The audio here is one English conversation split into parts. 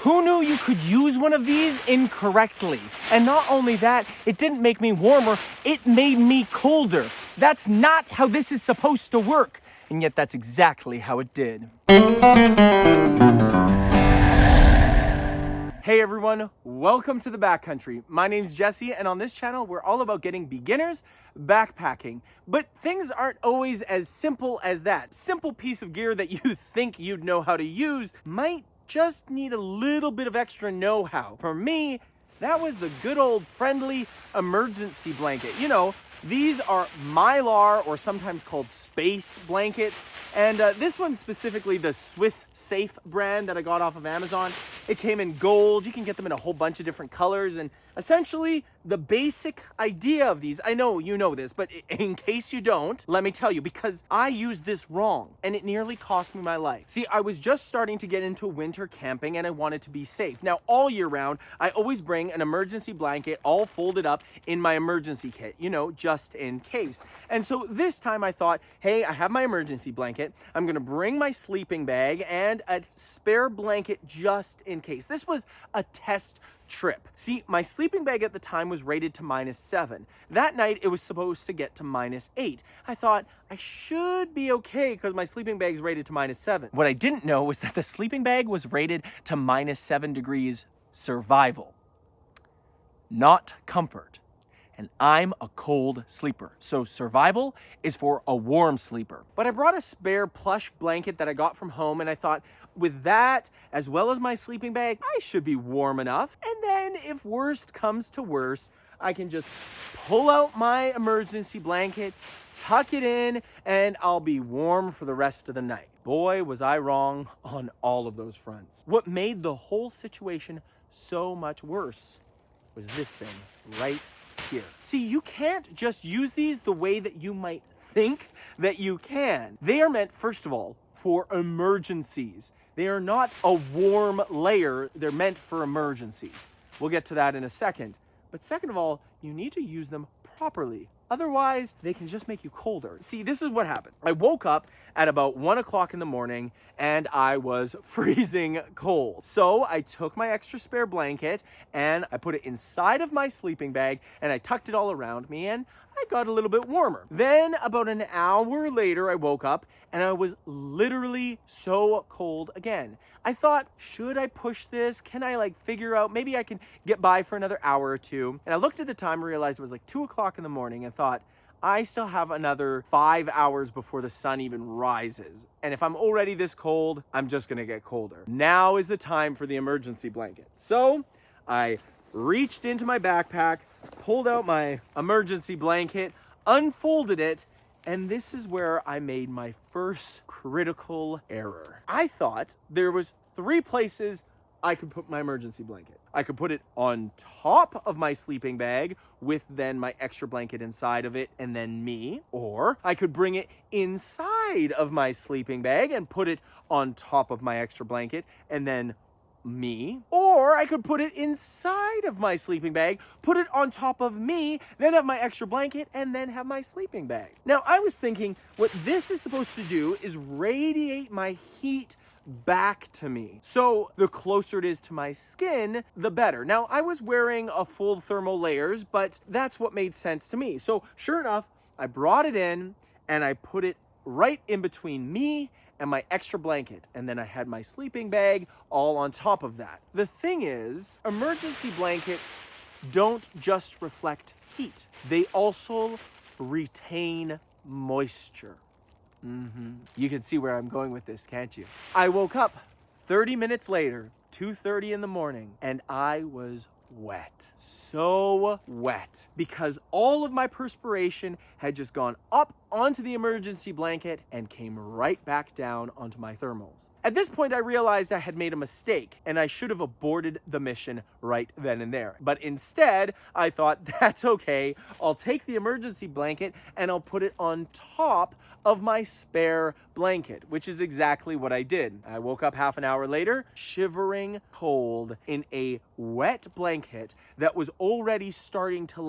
Who knew you could use one of these incorrectly? And not only that, it didn't make me warmer, it made me colder. That's not how this is supposed to work. And yet that's exactly how it did. Hey everyone, welcome to the Backcountry. My name's Jesse, and on this channel, we're all about getting beginners backpacking. But things aren't always as simple as that. Simple piece of gear that you think you'd know how to use might just need a little bit of extra know-how. For me, that was the good old friendly emergency blanket. You know, these are Mylar, or sometimes called space blankets. And this one specifically, the Swiss Safe brand that I got off of Amazon. It came in gold. You can get them in a whole bunch of different colors. And essentially, the basic idea of these, I know you know this, but in case you don't, let me tell you, because I used this wrong and it nearly cost me my life. See, I was just starting to get into winter camping and I wanted to be safe. Now, all year round, I always bring an emergency blanket all folded up in my emergency kit, you know, just in case. And so this time I thought, hey, I have my emergency blanket. I'm gonna bring my sleeping bag and a spare blanket just in case. This was a test trip. See, my sleeping bag at the time was rated to -7. That night, it was supposed to get to -8. I thought I should be okay because my sleeping bag's rated to -7. What I didn't know was that the sleeping bag was rated to -7 degrees survival, not comfort. And I'm a cold sleeper, so survival is for a warm sleeper. But I brought a spare plush blanket that I got from home, and I thought, with that, as well as my sleeping bag, I should be warm enough. And then if worst comes to worst, I can just pull out my emergency blanket, tuck it in, and I'll be warm for the rest of the night. Boy, was I wrong on all of those fronts. What made the whole situation so much worse was this thing right here. See, you can't just use these the way that you might think that you can. They are meant, first of all, for emergencies. They are not a warm layer. They're meant for emergencies. We'll get to that in a second. But second of all, you need to use them properly. Otherwise, they can just make you colder. See, this is what happened. I woke up at about 1 o'clock in the morning and I was freezing cold. So I took my extra spare blanket and I put it inside of my sleeping bag and I tucked it all around me and I got a little bit warmer. Then about an hour later, I woke up and I was literally so cold again. I thought, should I push this? Can I figure out, maybe I can get by for another hour or two? And I looked at the time and realized it was 2 o'clock in the morning and thought, I still have another 5 hours before the sun even rises. And if I'm already this cold, I'm just gonna get colder. Now is the time for the emergency blanket. So I reached into my backpack, pulled out my emergency blanket, unfolded it, and this is where I made my first critical error. I thought there was 3 places I could put my emergency blanket. I could put it on top of my sleeping bag with then my extra blanket inside of it and then me. Or I could bring it inside of my sleeping bag and put it on top of my extra blanket and then me. Or I could put it inside of my sleeping bag, put it on top of me, then have my extra blanket, and then have my sleeping bag. Now, I was thinking what this is supposed to do is radiate my heat back to me. So the closer it is to my skin, the better. Now, I was wearing a full thermal layers, but that's what made sense to me. So sure enough, I brought it in and I put it right in between me and my extra blanket. And then I had my sleeping bag all on top of that. The thing is, emergency blankets don't just reflect heat. They also retain moisture. You can see where I'm going with this, can't you? I woke up 30 minutes later, 2:30 in the morning, and I was wet. So wet. Because all of my perspiration had just gone up onto the emergency blanket and came right back down onto my thermals. At this point, I realized I had made a mistake and I should have aborted the mission right then and there. But instead, I thought, that's okay. I'll take the emergency blanket and I'll put it on top of my spare blanket, which is exactly what I did. I woke up half an hour later, shivering cold in a wet blanket that was already starting to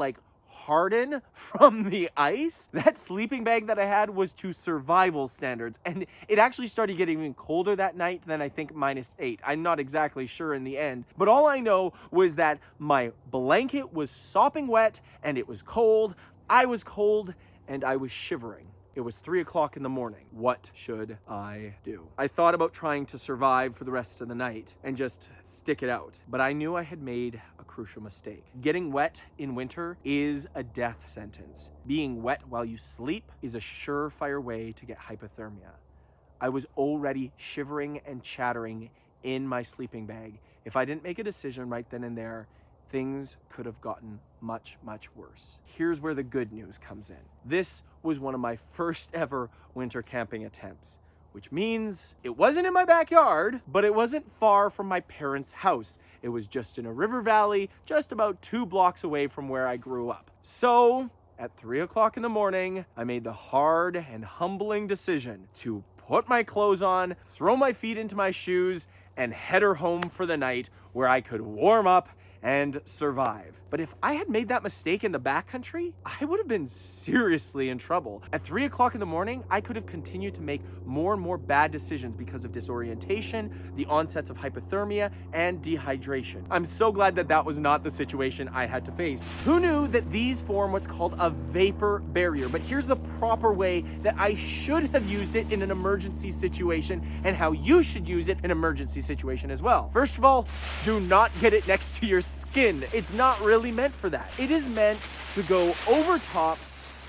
harden from the ice. That sleeping bag that I had was to survival standards, and it actually started getting even colder that night than I think -8. I'm not exactly sure in the end, but all I know was that my blanket was sopping wet and it was cold, I was cold, and I was shivering. It was 3 o'clock in the morning. What should I do? I thought about trying to survive for the rest of the night and just stick it out, but I knew I had made a crucial mistake. Getting wet in winter is a death sentence. Being wet while you sleep is a surefire way to get hypothermia. I was already shivering and chattering in my sleeping bag. If I didn't make a decision right then and there, things could have gotten much, much worse. Here's where the good news comes in. This was one of my first ever winter camping attempts, which means it wasn't in my backyard, but it wasn't far from my parents' house. It was just in a river valley, just about 2 blocks away from where I grew up. So at 3 o'clock in the morning, I made the hard and humbling decision to put my clothes on, throw my feet into my shoes, and head her home for the night where I could warm up and survive. But if I had made that mistake in the backcountry, I would have been seriously in trouble. At 3 o'clock in the morning, I could have continued to make more and more bad decisions because of disorientation, the onsets of hypothermia, and dehydration. I'm so glad that that was not the situation I had to face. Who knew that these form what's called a vapor barrier? But here's the proper way that I should have used it in an emergency situation and how you should use it in an emergency situation as well. First of all, do not get it next to your skin. It's not really meant for that. It is meant to go over top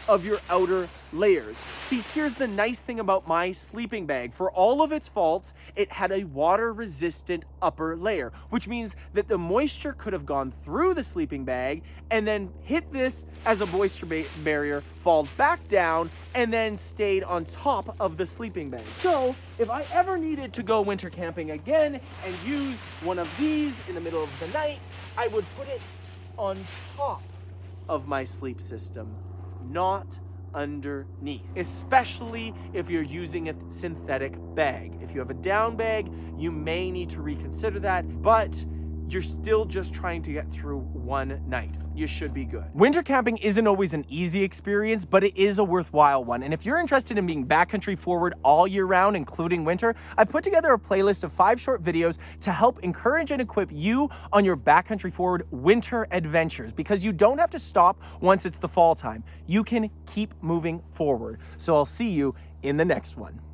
of your outer layers. See, here's the nice thing about my sleeping bag. For all of its faults, it had a water-resistant upper layer, which means that the moisture could have gone through the sleeping bag and then hit this as a moisture barrier, falls back down, and then stayed on top of the sleeping bag. So if I ever needed to go winter camping again and use one of these in the middle of the night, I would put it on top of my sleep system, not underneath, especially if you're using a synthetic bag. If you have a down bag, you may need to reconsider that, but you're still just trying to get through one night. You should be good. Winter camping isn't always an easy experience, but it is a worthwhile one. And if you're interested in being backcountry forward all year round, including winter, I put together a playlist of 5 short videos to help encourage and equip you on your backcountry forward winter adventures, because you don't have to stop once it's the fall time. You can keep moving forward. So I'll see you in the next one.